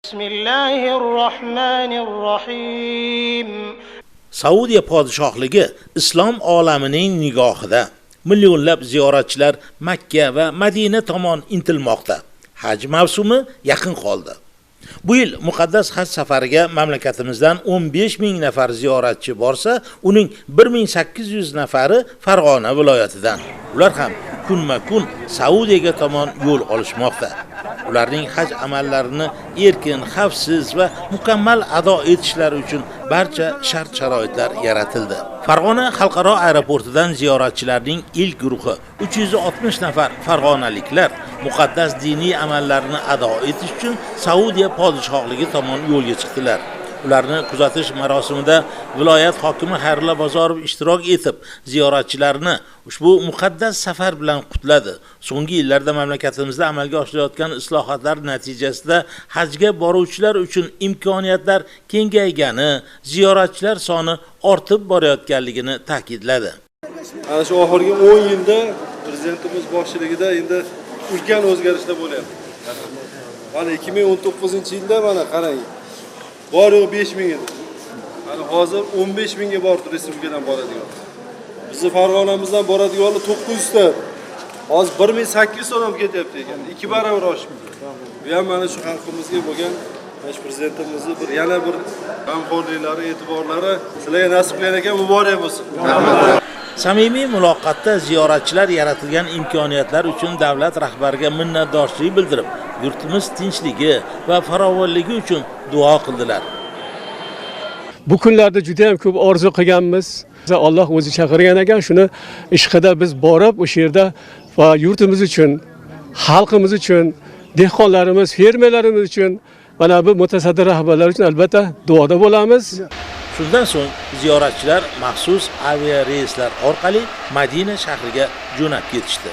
Bismillahirrohmanirrohim. Saudiya podshohligi islom olamining nigohida. Millionlab ziyoratchilar Makka va Madina tomon intilmoqda. Haj mavsumi yaqin qoldi. Bu yil muqaddas haj safariga mamlakatimizdan 15 ming nafar ziyoratchi borsa, uning 1800 nafari Farg'ona viloyatidan. Ular ham kunma-kun Saudiyaga tomon yo'l olishmoqda. Ularning haj amallarini erkin, xavfsiz va mukammal ado etishlari uchun barcha shart-sharoitlar yaratildi. Farg'ona xalqaro aeroportidan ziyoratchilarning ilk guruhi 360 nafar farg'onaliklar muqaddas diniy amallarni ado etish uchun Saudiya podshohligi tomon yo'lga chiqdilar. Ularni kuzatish marosimida viloyat hokimi Xayrullo Bozorov ishtirok etib, ziyoratchilarni ushbu muqaddas safar bilan qutladi. So'nggi yillarda mamlakatimizda amalga oshirilayotgan islohotlar natijasida hajga boruvchilar uchun imkoniyatlar kengaygani, ziyoratchilar soni ortib borayotganligini ta'kidladi. Ana shu oxirgi 10 yilda prezidentimiz boshchiligida endi ulkan o'zgarishlar bo'lyapti. Mana 2019-yilda mana qarang. Bor yo'q 5 ming edi. Mana hozir 15 mingga bordi respublikadan boradigan. Bizni Farg'onamizdan boradiganlar 900 ta. Hozir 1800 odam ketyapti ekan. 2 barobar oshibdi. Bu ham mana shu xalqimizga bo'lgan bash prezidentimizni yana bir g'amxo'rliklari, e'tiborlari sizlarga nasib qilar ekan, muborak bo'lsin. Samimiy muloqotda ziyoratchilar yaratilgan imkoniyatlar uchun davlat rahbariga minnatdorchilik bildirib, yurtimiz tinchligi va farovonligi uchun duo qildilar. Bu kunlarda juda ham ko'p orzu qilganmiz. Alloh o'zi chaqirgan ekan, shuni ishqida biz borib o'sha yerda va yurtimiz uchun, xalqimiz uchun, dehqonlarimiz, fermerlarimiz uchun, mana bu mutasaddi rahbarlar uchun albatta duoda bo'lamiz. Shundan so'ng ziyoratchilar maxsus aviareyslar orqali Madina shahriga jo'nab ketishdi.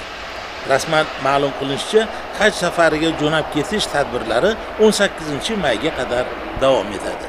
Rasman ma'lum qilinishicha, haj safariga jo'nab ketish tadbirlari 18 mayga qadar davom etadi.